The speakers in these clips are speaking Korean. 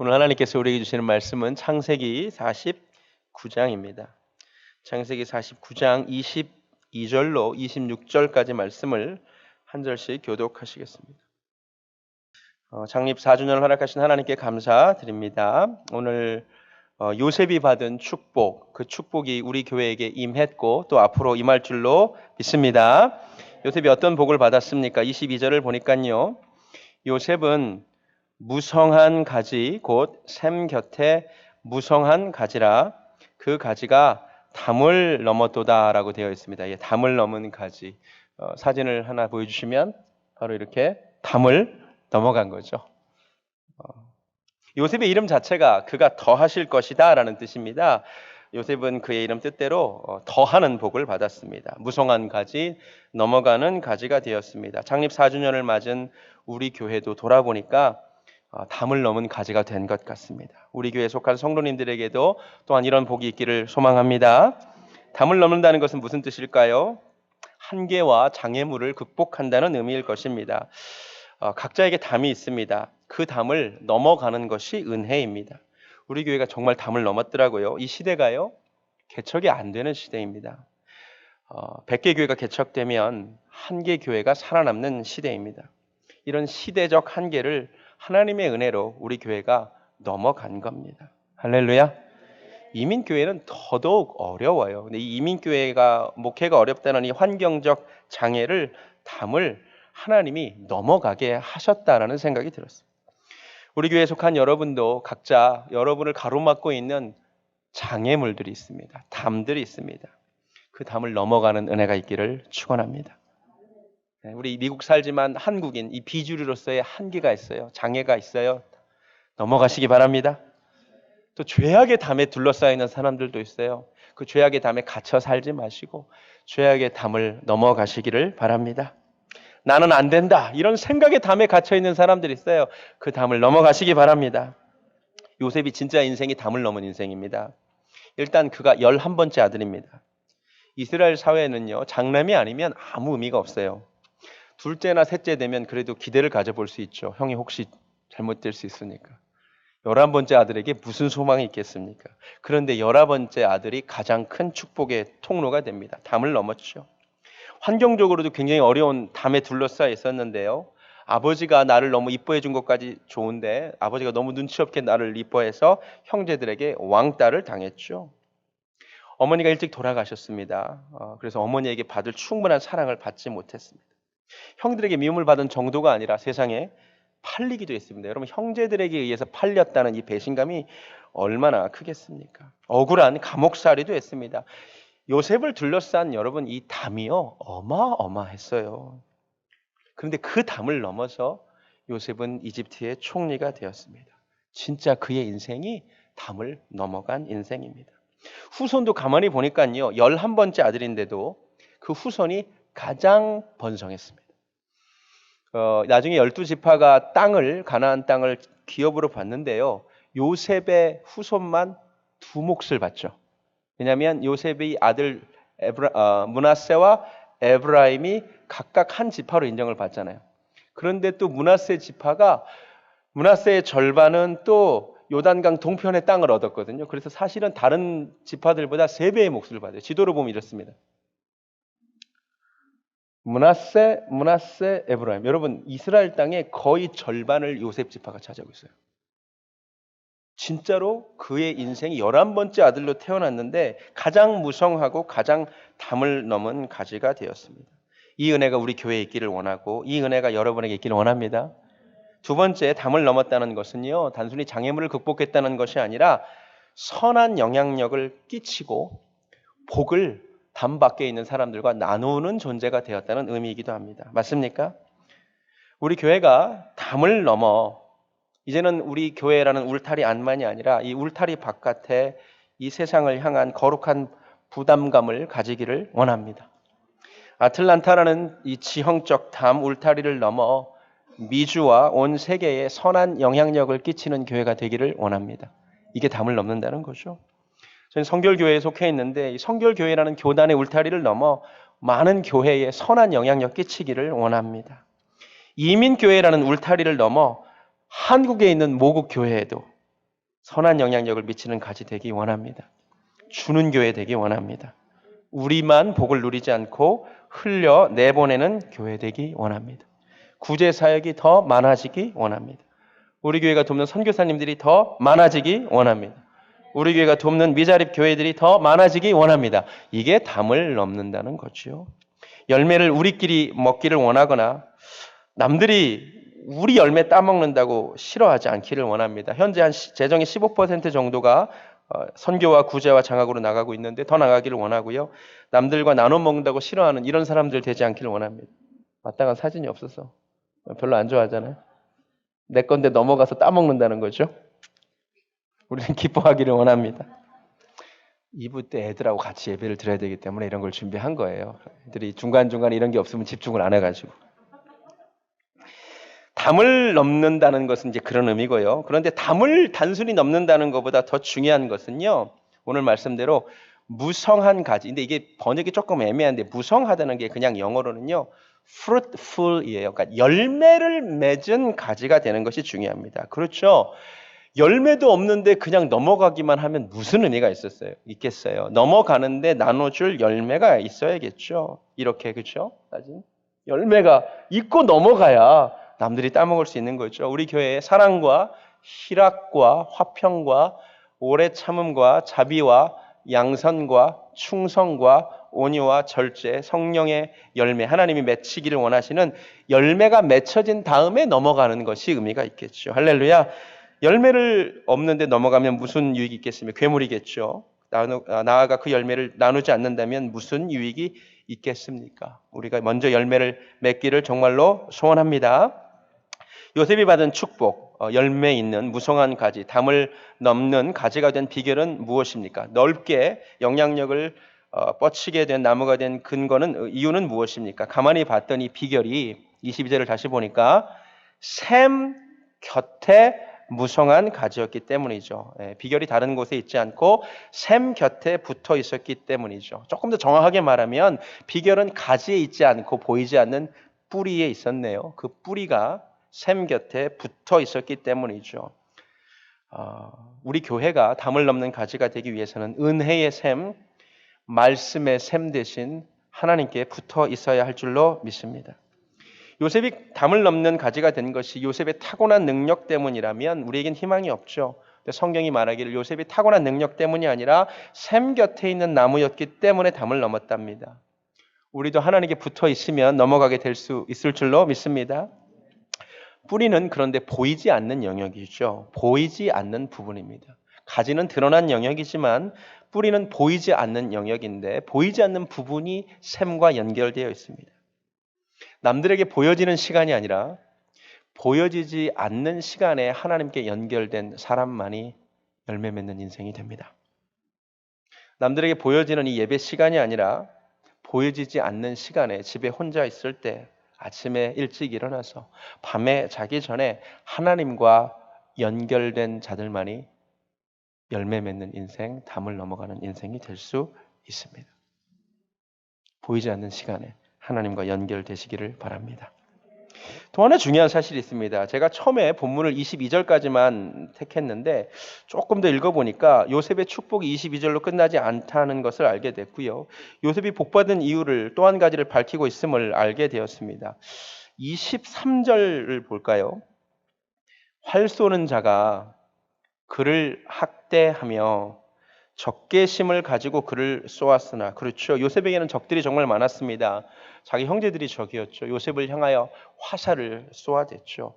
오늘 하나님께서 우리에게 주시는 말씀은 창세기 49장입니다. 창세기 49장 22절로 26절까지 말씀을 한 절씩 교독하시겠습니다. 창립 4주년을 허락하신 하나님께 감사드립니다. 오늘 요셉이 받은 축복, 그 축복이 우리 교회에게 임했고 또 앞으로 임할 줄로 믿습니다. 요셉이 어떤 복을 받았습니까? 22절을 보니까요. 요셉은 무성한 가지 곧 샘 곁에 무성한 가지라 그 가지가 담을 넘었도다라고 되어 있습니다. 예, 담을 넘은 가지. 사진을 하나 보여주시면 바로 이렇게 담을 넘어간 거죠. 요셉의 이름 자체가 그가 더하실 것이다 라는 뜻입니다. 요셉은 그의 이름 뜻대로 더하는 복을 받았습니다. 무성한 가지, 넘어가는 가지가 되었습니다. 창립 4주년을 맞은 우리 교회도 돌아보니까 담을 넘은 가지가 된 것 같습니다. 우리 교회에 속한 성도님들에게도 또한 이런 복이 있기를 소망합니다. 담을 넘는다는 것은 무슨 뜻일까요? 한계와 장애물을 극복한다는 의미일 것입니다. 각자에게 담이 있습니다. 그 담을 넘어가는 것이 은혜입니다. 우리 교회가 정말 담을 넘었더라고요. 이 시대가요, 개척이 안 되는 시대입니다. 100개 교회가 개척되면 한 개 교회가 살아남는 시대입니다. 이런 시대적 한계를 하나님의 은혜로 우리 교회가 넘어간 겁니다. 할렐루야. 이민교회는 더더욱 어려워요. 근데 이 이민교회가 목회가 어렵다는 이 환경적 장애를 담을 하나님이 넘어가게 하셨다라는 생각이 들었어요. 우리 교회에 속한 여러분도 각자 여러분을 가로막고 있는 장애물들이 있습니다. 담들이 있습니다. 그 담을 넘어가는 은혜가 있기를 축원합니다. 우리 미국 살지만 한국인 이 비주류로서의 한계가 있어요. 장애가 있어요. 넘어가시기 바랍니다. 또 죄악의 담에 둘러싸여 있는 사람들도 있어요. 그 죄악의 담에 갇혀 살지 마시고 죄악의 담을 넘어가시기를 바랍니다. 나는 안 된다. 이런 생각의 담에 갇혀 있는 사람들이 있어요. 그 담을 넘어가시기 바랍니다. 요셉이 진짜 인생이 담을 넘은 인생입니다. 일단 그가 11번째 아들입니다. 이스라엘 사회에는요, 장남이 아니면 아무 의미가 없어요. 둘째나 셋째 되면 그래도 기대를 가져볼 수 있죠. 형이 혹시 잘못될 수 있으니까. 11번째 아들에게 무슨 소망이 있겠습니까? 그런데 11번째 아들이 가장 큰 축복의 통로가 됩니다. 담을 넘었죠. 환경적으로도 굉장히 어려운 담에 둘러싸여 있었는데요. 아버지가 나를 너무 이뻐해 준 것까지 좋은데 아버지가 너무 눈치 없게 나를 이뻐해서 형제들에게 왕따를 당했죠. 어머니가 일찍 돌아가셨습니다. 그래서 어머니에게 받을 충분한 사랑을 받지 못했습니다. 형들에게 미움을 받은 정도가 아니라 세상에 팔리기도 했습니다. 여러분, 형제들에게 의해서 팔렸다는 이 배신감이 얼마나 크겠습니까? 억울한 감옥살이도 했습니다. 요셉을 둘러싼 여러분 이 담이요 어마어마했어요. 그런데 그 담을 넘어서 요셉은 이집트의 총리가 되었습니다. 진짜 그의 인생이 담을 넘어간 인생입니다. 후손도 가만히 보니까요 11번째 아들인데도 그 후손이 가장 번성했습니다. 나중에 12지파가 가나안 땅을 기업으로 받는데요. 요셉의 후손만 2몫을 받죠. 왜냐하면 요셉의 아들 므낫세와 에브라임이 각각 한 지파로 인정을 받잖아요. 그런데 또 므낫세의 절반은 또 요단강 동편의 땅을 얻었거든요. 그래서 사실은 다른 지파들보다 3배의 몫을 받아요. 지도로 보면 이렇습니다. 므낫세, 에브라임. 여러분, 이스라엘 땅의 거의 절반을 요셉 지파가 차지하고 있어요. 진짜로 그의 인생이 11번째 아들로 태어났는데 가장 무성하고 가장 담을 넘은 가지가 되었습니다. 이 은혜가 우리 교회에 있기를 원하고 이 은혜가 여러분에게 있기를 원합니다. 두 번째, 담을 넘었다는 것은요, 단순히 장애물을 극복했다는 것이 아니라 선한 영향력을 끼치고 복을 담 밖에 있는 사람들과 나누는 존재가 되었다는 의미이기도 합니다. 맞습니까? 우리 교회가 담을 넘어 이제는 우리 교회라는 울타리 안만이 아니라 이 울타리 바깥에 이 세상을 향한 거룩한 부담감을 가지기를 원합니다. 아틀란타라는 이 지형적 담 울타리를 넘어 미주와 온 세계에 선한 영향력을 끼치는 교회가 되기를 원합니다. 이게 담을 넘는다는 거죠. 저는 성결교회에 속해 있는데 이 성결교회라는 교단의 울타리를 넘어 많은 교회에 선한 영향력 끼치기를 원합니다. 이민교회라는 울타리를 넘어 한국에 있는 모국교회에도 선한 영향력을 미치는 가지 되기 원합니다. 주는 교회 되기 원합니다. 우리만 복을 누리지 않고 흘려 내보내는 교회 되기 원합니다. 구제 사역이 더 많아지기 원합니다. 우리 교회가 돕는 선교사님들이 더 많아지기 원합니다. 우리 교회가 돕는 미자립 교회들이 더 많아지기 원합니다. 이게 담을 넘는다는 거죠. 열매를 우리끼리 먹기를 원하거나 남들이 우리 열매 따먹는다고 싫어하지 않기를 원합니다. 현재 한 재정의 15% 정도가 선교와 구제와 장학으로 나가고 있는데 더 나가기를 원하고요. 남들과 나눠 먹는다고 싫어하는 이런 사람들 되지 않기를 원합니다. 마땅한 사진이 없어서 별로 안 좋아하잖아요. 내 건데 넘어가서 따먹는다는 거죠. 우리는 기뻐하기를 원합니다. 2부 때 애들하고 같이 예배를 드려야 되기 때문에 이런 걸 준비한 거예요. 애들이 중간중간 이런 게 없으면 집중을 안 해가지고. 담을 넘는다는 것은 이제 그런 의미고요. 그런데 담을 단순히 넘는다는 것보다 더 중요한 것은요. 오늘 말씀대로 무성한 가지. 근데 이게 번역이 조금 애매한데 무성하다는 게 그냥 영어로는요. fruitful이에요. 그러니까 열매를 맺은 가지가 되는 것이 중요합니다. 그렇죠? 열매도 없는데 그냥 넘어가기만 하면 무슨 의미가 있겠어요? 넘어가는데 나눠줄 열매가 있어야겠죠. 이렇게 그렇죠? 열매가 있고 넘어가야 남들이 따먹을 수 있는 거죠. 우리 교회에 사랑과 희락과 화평과 오래 참음과 자비와 양선과 충성과 온유와 절제, 성령의 열매, 하나님이 맺히기를 원하시는 열매가 맺혀진 다음에 넘어가는 것이 의미가 있겠죠. 할렐루야. 열매를 없는데 넘어가면 무슨 유익이 있겠습니까? 괴물이겠죠. 나아가 그 열매를 나누지 않는다면 무슨 유익이 있겠습니까? 우리가 먼저 열매를 맺기를 정말로 소원합니다. 요셉이 받은 축복, 열매 있는 무성한 가지, 담을 넘는 가지가 된 비결은 무엇입니까? 넓게 영향력을 뻗치게 된 나무가 된 근거는 이유는 무엇입니까? 가만히 봤더니 비결이 22절을 다시 보니까 샘 곁에 무성한 가지였기 때문이죠. 비결이 다른 곳에 있지 않고 샘 곁에 붙어 있었기 때문이죠. 조금 더 정확하게 말하면 비결은 가지에 있지 않고 보이지 않는 뿌리에 있었네요. 그 뿌리가 샘 곁에 붙어 있었기 때문이죠. 우리 교회가 담을 넘는 가지가 되기 위해서는 은혜의 샘, 말씀의 샘 대신 하나님께 붙어 있어야 할 줄로 믿습니다. 요셉이 담을 넘는 가지가 된 것이 요셉의 타고난 능력 때문이라면 우리에겐 희망이 없죠. 성경이 말하기를 요셉이 타고난 능력 때문이 아니라 샘 곁에 있는 나무였기 때문에 담을 넘었답니다. 우리도 하나님께 붙어 있으면 넘어가게 될 수 있을 줄로 믿습니다. 뿌리는 그런데 보이지 않는 영역이죠. 보이지 않는 부분입니다. 가지는 드러난 영역이지만 뿌리는 보이지 않는 영역인데 보이지 않는 부분이 샘과 연결되어 있습니다. 남들에게 보여지는 시간이 아니라 보여지지 않는 시간에 하나님께 연결된 사람만이 열매 맺는 인생이 됩니다. 남들에게 보여지는 이 예배 시간이 아니라 보여지지 않는 시간에 집에 혼자 있을 때 아침에 일찍 일어나서 밤에 자기 전에 하나님과 연결된 자들만이 열매 맺는 인생, 담을 넘어가는 인생이 될 수 있습니다. 보이지 않는 시간에 하나님과 연결되시기를 바랍니다. 또 하나 중요한 사실이 있습니다. 제가 처음에 본문을 22절까지만 택했는데 조금 더 읽어보니까 요셉의 축복이 22절로 끝나지 않다는 것을 알게 됐고요. 요셉이 복받은 이유를 또 한 가지를 밝히고 있음을 알게 되었습니다. 23절을 볼까요? 활 쏘는 자가 그를 학대하며 적개심을 가지고 그를 쏘았으나, 그렇죠. 요셉에게는 적들이 정말 많았습니다. 자기 형제들이 적이었죠. 요셉을 향하여 화살을 쏘아댔죠.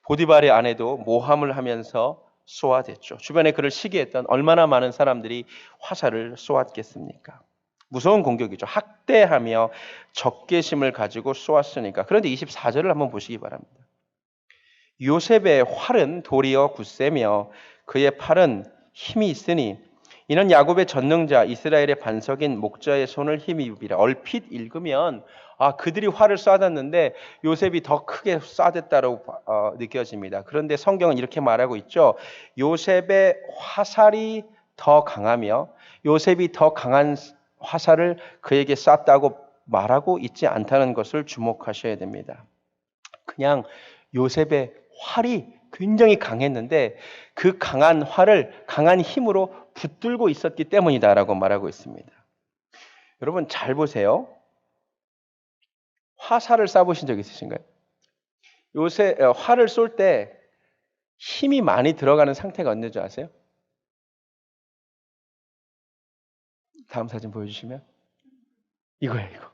보디발의 아내도 모함을 하면서 쏘아댔죠. 주변에 그를 시기했던 얼마나 많은 사람들이 화살을 쏘았겠습니까? 무서운 공격이죠. 학대하며 적개심을 가지고 쏘았으니까. 그런데 24절을 한번 보시기 바랍니다. 요셉의 활은 도리어 굳세며 그의 팔은 힘이 있으니 이는 야곱의 전능자 이스라엘의 반석인 목자의 손을 힘입으리라. 얼핏 읽으면 그들이 활을 쏴댔는데 요셉이 더 크게 쏴댔다고 느껴집니다. 그런데 성경은 이렇게 말하고 있죠. 요셉의 화살이 더 강하며 요셉이 더 강한 화살을 그에게 쐈다고 말하고 있지 않다는 것을 주목하셔야 됩니다. 그냥 요셉의 활이 굉장히 강했는데 그 강한 활을 강한 힘으로 붙들고 있었기 때문이다라고 말하고 있습니다. 여러분 잘 보세요. 화살을 쏴보신 적 있으신가요? 요새 활을 쏠 때 힘이 많이 들어가는 상태가 언제인 줄 아세요? 다음 사진 보여주시면 이거예요. 이거.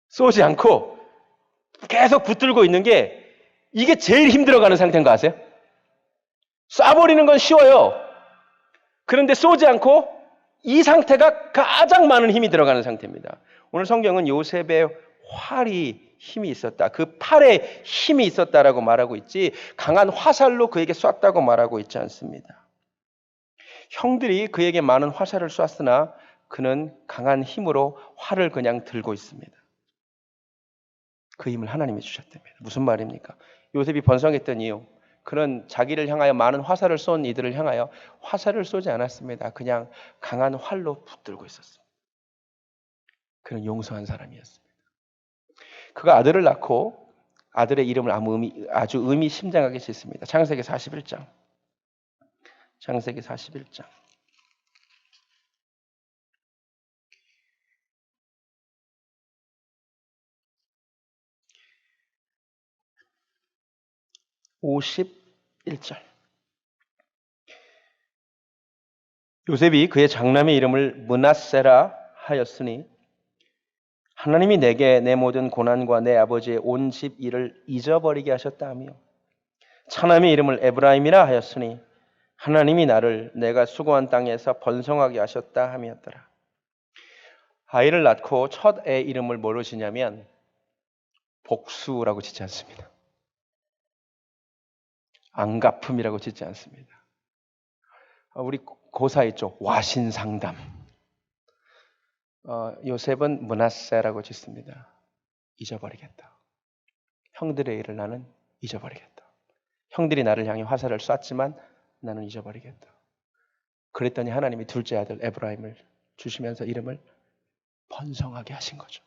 쏘지 않고 계속 붙들고 있는 게 이게 제일 힘들어가는 상태인 거 아세요? 쏴버리는 건 쉬워요. 그런데 쏘지 않고 이 상태가 가장 많은 힘이 들어가는 상태입니다. 오늘 성경은 요셉의 활이 힘이 있었다. 그 팔에 힘이 있었다라고 말하고 있지 강한 화살로 그에게 쐈다고 말하고 있지 않습니다. 형들이 그에게 많은 화살을 쐈으나 그는 강한 힘으로 활을 그냥 들고 있습니다. 그 힘을 하나님이 주셨답니다. 무슨 말입니까? 요셉이 번성했던 이유, 그는 자기를 향하여 많은 화살을 쏜 이들을 향하여 화살을 쏘지 않았습니다. 그냥 강한 활로 붙들고 있었습니다. 그는 용서한 사람이었습니다. 그가 아들을 낳고 아들의 이름을 아주 의미심장하게 짓습니다. 창세기 41장. 창세기 41장. 51절. 요셉이 그의 장남의 이름을 므낫세라 하였으니 하나님이 내게 내 모든 고난과 내 아버지의 온 집 일을 잊어버리게 하셨다 하며 차남의 이름을 에브라임이라 하였으니 하나님이 나를 내가 수고한 땅에서 번성하게 하셨다 함이었더라. 아이를 낳고 첫 애 이름을 뭐로 지냐면 복수라고 짓지 않습니다. 안갚음이라고 짓지 않습니다. 우리 고사 있죠. 와신상담. 요셉은 므낫세라고 짓습니다. 잊어버리겠다. 형들의 일을 나는 잊어버리겠다. 형들이 나를 향해 화살을 쐈지만 나는 잊어버리겠다. 그랬더니 하나님이 둘째 아들 에브라임을 주시면서 이름을 번성하게 하신 거죠.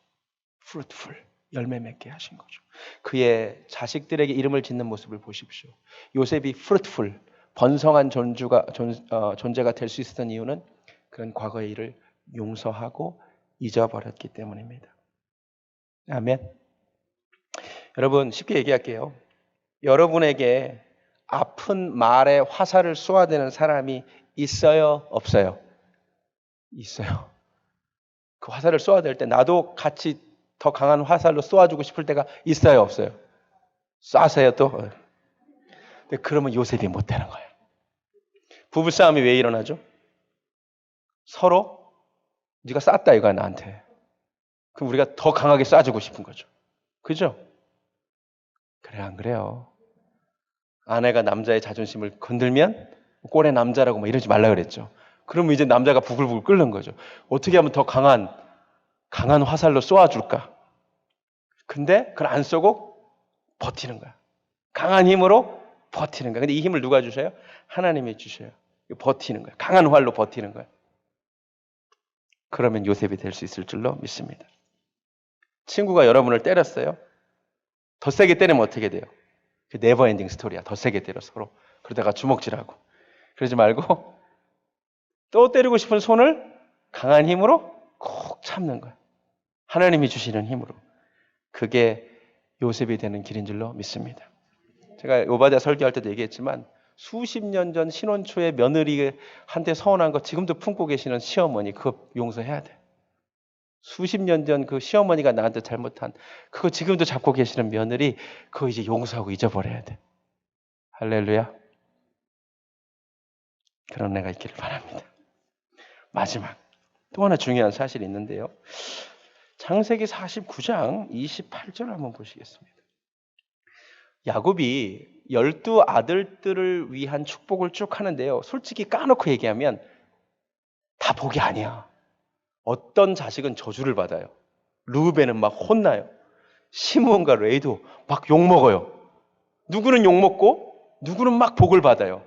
fruitful, 열매 맺게 하신 거죠. 그의 자식들에게 이름을 짓는 모습을 보십시오. 요셉이 fruitful, 번성한 존재가 될 수 있었던 이유는 그런 과거의 일을 용서하고 잊어버렸기 때문입니다. 아멘. 여러분 쉽게 얘기할게요. 여러분에게 아픈 말에 화살을 쏘아대는 사람이 있어요? 없어요? 있어요. 그 화살을 쏘아댈 때 나도 같이 더 강한 화살로 쏘아주고 싶을 때가 있어요? 없어요? 쏴세요 또? 근데 그러면 요셉이 못 되는 거예요. 부부싸움이 왜 일어나죠? 서로 네가 쐈다 이거야 나한테. 그럼 우리가 더 강하게 쏴주고 싶은 거죠. 그죠? 그래 안 그래요? 아내가 남자의 자존심을 건들면 꼴의 남자라고 막 이러지 말라 그랬죠. 그러면 이제 남자가 부글부글 끓는 거죠. 어떻게 하면 더 강한 화살로 쏘아줄까? 근데 그걸 안 쏘고 버티는 거야. 강한 힘으로 버티는 거야. 근데 이 힘을 누가 주셔요? 하나님이 주셔요. 버티는 거야. 강한 활로 버티는 거야. 그러면 요셉이 될 수 있을 줄로 믿습니다. 친구가 여러분을 때렸어요. 더 세게 때리면 어떻게 돼요? 네버 엔딩 스토리야. 더 세게 때려 서로. 그러다가 주먹질하고. 그러지 말고 또 때리고 싶은 손을 강한 힘으로 콕 참는 거야. 하나님이 주시는 힘으로. 그게 요셉이 되는 길인 줄로 믿습니다. 제가 오바댜 설교할 때도 얘기했지만 수십 년 전 신혼 초에 며느리한테 서운한 거 지금도 품고 계시는 시어머니 그거 용서해야 돼. 수십 년 전 그 시어머니가 나한테 잘못한 그거 지금도 잡고 계시는 며느리 그거 이제 용서하고 잊어버려야 돼. 할렐루야. 그런 애가 있기를 바랍니다. 마지막 또 하나 중요한 사실이 있는데요. 창세기 49장 28절 한번 보시겠습니다. 야곱이 12 아들들을 위한 축복을 쭉 하는데요. 솔직히 까놓고 얘기하면 다 복이 아니야. 어떤 자식은 저주를 받아요. 르우벤은 막 혼나요. 시므온과 레이도 막 욕먹어요. 누구는 욕먹고 누구는 막 복을 받아요.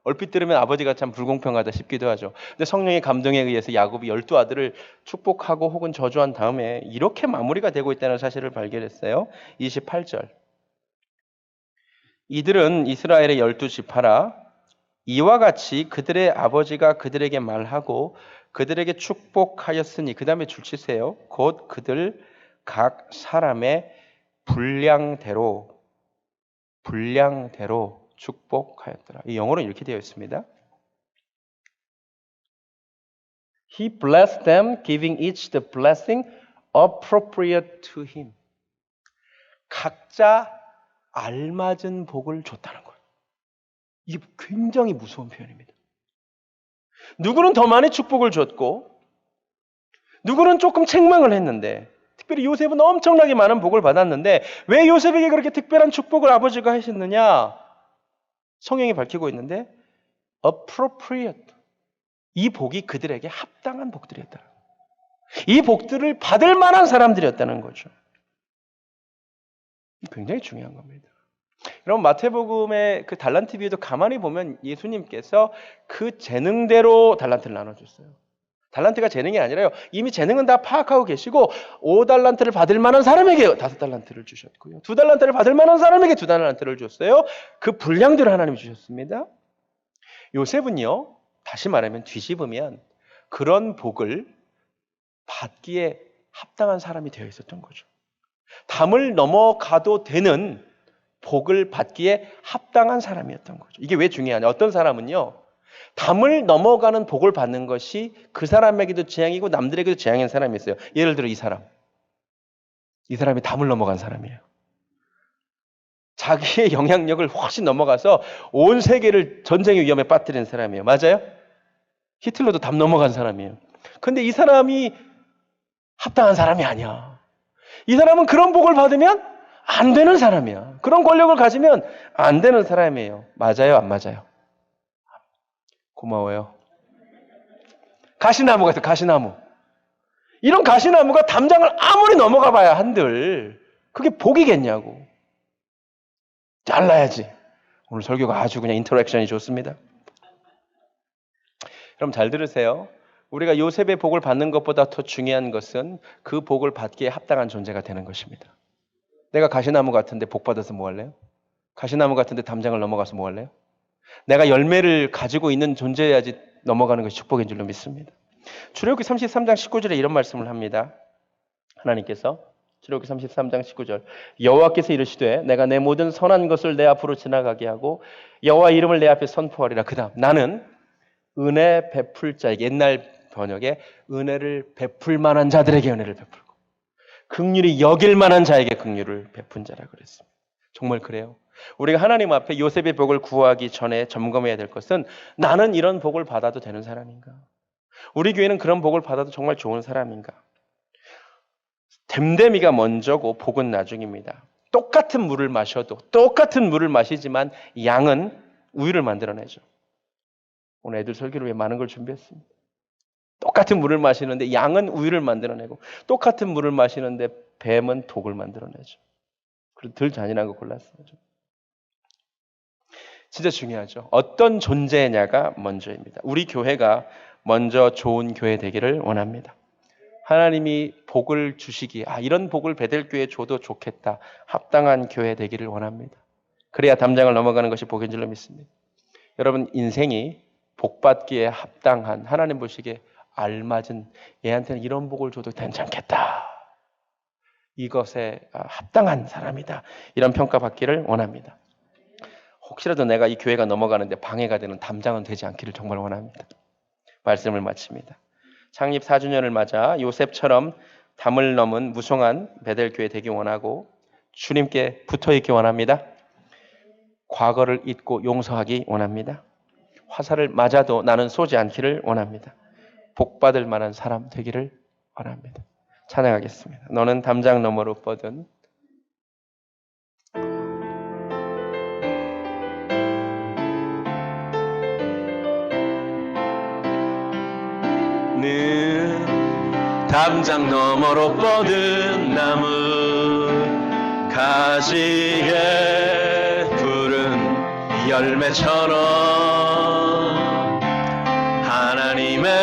얼핏 들으면 아버지가 참 불공평하다 싶기도 하죠. 근데 성령의 감동에 의해서 야곱이 12 아들을 축복하고 혹은 저주한 다음에 이렇게 마무리가 되고 있다는 사실을 발견했어요. 28절. 이들은 이스라엘의 12지파라 이와 같이 그들의 아버지가 그들에게 말하고 그들에게 축복하였으니 그 다음에 줄치세요. 곧 그들 각 사람의 분량대로 축복하였더라. 이 영어로 이렇게 되어 있습니다. He blessed them, giving each the blessing appropriate to him. 각자 알맞은 복을 줬다는 거예요. 이게 굉장히 무서운 표현입니다. 누구는 더 많이 축복을 줬고 누구는 조금 책망을 했는데 특별히 요셉은 엄청나게 많은 복을 받았는데 왜 요셉에게 그렇게 특별한 축복을 아버지가 하셨느냐? 성경이 밝히고 있는데 appropriate. 이 복이 그들에게 합당한 복들이었다. 이 복들을 받을 만한 사람들이었다는 거죠. 굉장히 중요한 겁니다. 여러분 마태복음의 그 달란트 비유도 가만히 보면 예수님께서 그 재능대로 달란트를 나눠줬어요. 달란트가 재능이 아니라요. 이미 재능은 다 파악하고 계시고 5달란트를 받을 만한 사람에게 5달란트를 주셨고요. 2달란트를 받을 만한 사람에게 2달란트를 줬어요. 그 분량대로 하나님이 주셨습니다. 요셉은요. 다시 말하면 뒤집으면 그런 복을 받기에 합당한 사람이 되어 있었던 거죠. 담을 넘어가도 되는 복을 받기에 합당한 사람이었던 거죠. 이게 왜 중요하냐? 어떤 사람은요. 담을 넘어가는 복을 받는 것이 그 사람에게도 재앙이고 남들에게도 재앙인 사람이 있어요. 예를 들어 이 사람이 담을 넘어간 사람이에요. 자기의 영향력을 훨씬 넘어가서 온 세계를 전쟁의 위험에 빠뜨린 사람이에요. 맞아요? 히틀러도 담 넘어간 사람이에요. 근데 이 사람이 합당한 사람이 아니야. 이 사람은 그런 복을 받으면 안 되는 사람이야. 그런 권력을 가지면 안 되는 사람이에요. 맞아요? 안 맞아요? 고마워요. 가시나무가 있어, 가시나무. 이런 가시나무가 담장을 아무리 넘어가 봐야 한들 그게 복이겠냐고. 잘라야지. 오늘 설교가 아주 그냥 인터랙션이 좋습니다. 그럼 잘 들으세요. 우리가 요셉의 복을 받는 것보다 더 중요한 것은 그 복을 받기에 합당한 존재가 되는 것입니다. 내가 가시나무 같은데 복 받아서 뭐 할래요? 가시나무 같은데 담장을 넘어가서 뭐 할래요? 내가 열매를 가지고 있는 존재여야지 넘어가는 것이 축복인 줄로 믿습니다. 출애굽기 33장 19절에 이런 말씀을 합니다. 하나님께서 출애굽기 33장 19절 여호와께서 이르시되 내가 내 모든 선한 것을 내 앞으로 지나가게 하고 여호와 이름을 내 앞에 선포하리라. 그 다음 나는 은혜 베풀 자에게 옛날 번역에 은혜를 베풀 만한 자들에게 은혜를 베풀고 긍휼히 여길 만한 자에게 긍휼을 베푼 자라 그랬습니다. 정말 그래요. 우리가 하나님 앞에 요셉의 복을 구하기 전에 점검해야 될 것은 나는 이런 복을 받아도 되는 사람인가? 우리 교회는 그런 복을 받아도 정말 좋은 사람인가? 됨됨이가 먼저고 복은 나중입니다. 똑같은 물을 마셔도 똑같은 물을 마시지만 양은 우유를 만들어내죠. 오늘 애들 설교를 위해 많은 걸 준비했습니다. 똑같은 물을 마시는데 양은 우유를 만들어내고 똑같은 물을 마시는데 뱀은 독을 만들어내죠. 그래서 덜 잔인한 거 골랐어요. 진짜 중요하죠. 어떤 존재냐가 먼저입니다. 우리 교회가 먼저 좋은 교회 되기를 원합니다. 하나님이 복을 주시기 이런 복을 베델교회에 줘도 좋겠다. 합당한 교회 되기를 원합니다. 그래야 담장을 넘어가는 것이 복인 줄로 믿습니다. 여러분 인생이 복받기에 합당한 하나님 보시기에 알맞은 얘한테는 이런 복을 줘도 괜찮겠다. 이것에 합당한 사람이다. 이런 평가받기를 원합니다. 혹시라도 내가 이 교회가 넘어가는데 방해가 되는 담장은 되지 않기를 정말 원합니다. 말씀을 마칩니다. 창립 4주년을 맞아 요셉처럼 담을 넘은 무성한 베델교회 되기 원하고 주님께 붙어있기 원합니다. 과거를 잊고 용서하기 원합니다. 화살을 맞아도 나는 쏘지 않기를 원합니다. 복받을 만한 사람 되기를 원합니다. 찬양하겠습니다. 너는 담장 너머로 뻗은 담장 너머로 뻗은 나무 가지에 푸른 열매처럼 하나님의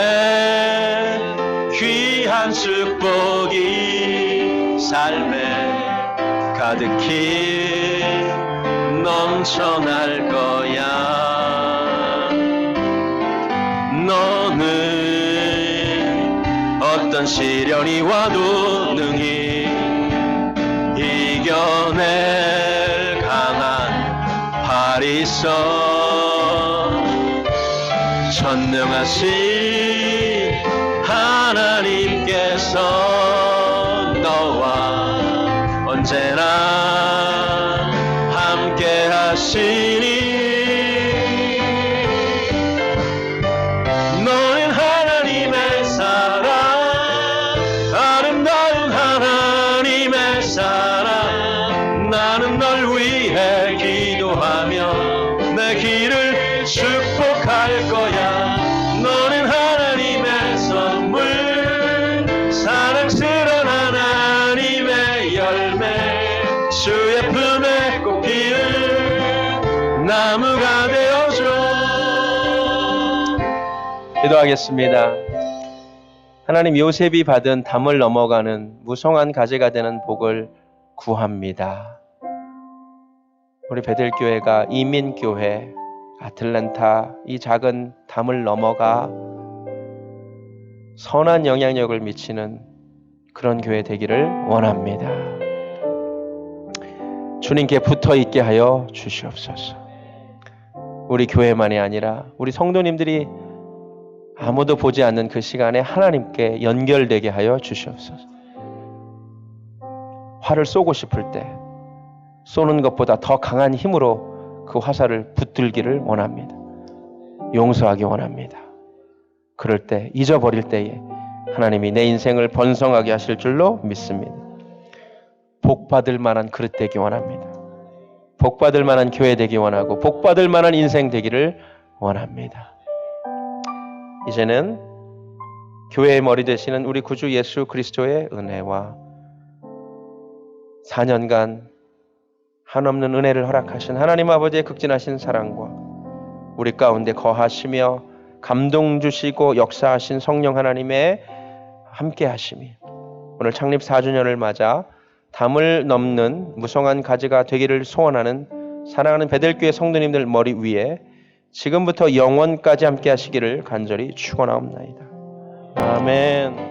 귀한 축복이 삶에 가득히 넘쳐날 거야. 너는 어떤 시련이 와도 능히 이겨낼 강한 팔이 있어. 전능하신 하나님께서 너와 언제나 함께 하시니. 너는 하나님의 사랑, 아름다운 하나님의 사랑. 나는 널 위해 기도하며 내 길을 축복할 거야. 너는 하나님의 선물, 사랑스러운 하나님의 열매, 주의 품에 꼭 피는 나무가 되어줘. 기도하겠습니다. 하나님, 요셉이 받은 담을 넘어가는 무성한 가지가 되는 복을 구합니다. 우리 베델교회가 이민교회 아틀란타 이 작은 담을 넘어가 선한 영향력을 미치는 그런 교회 되기를 원합니다. 주님께 붙어 있게 하여 주시옵소서. 우리 교회만이 아니라 우리 성도님들이 아무도 보지 않는 그 시간에 하나님께 연결되게 하여 주시옵소서. 활을 쏘고 싶을 때 쏘는 것보다 더 강한 힘으로 그 화살을 붙들기를 원합니다. 용서하기 원합니다. 그럴 때, 잊어버릴 때에 하나님이 내 인생을 번성하게 하실 줄로 믿습니다. 복받을 만한 그릇 되기 원합니다. 복받을 만한 교회 되기 원하고 복받을 만한 인생 되기를 원합니다. 이제는 교회의 머리 되시는 우리 구주 예수 그리스도의 은혜와 4년간 한없는 은혜를 허락하신 하나님 아버지의 극진하신 사랑과 우리 가운데 거하시며 감동 주시고 역사하신 성령 하나님의 함께 하심이 오늘 창립 4주년을 맞아 담을 넘는 무성한 가지가 되기를 소원하는 사랑하는 베델교회 성도님들 머리 위에 지금부터 영원까지 함께 하시기를 간절히 축원하옵나이다. 아멘.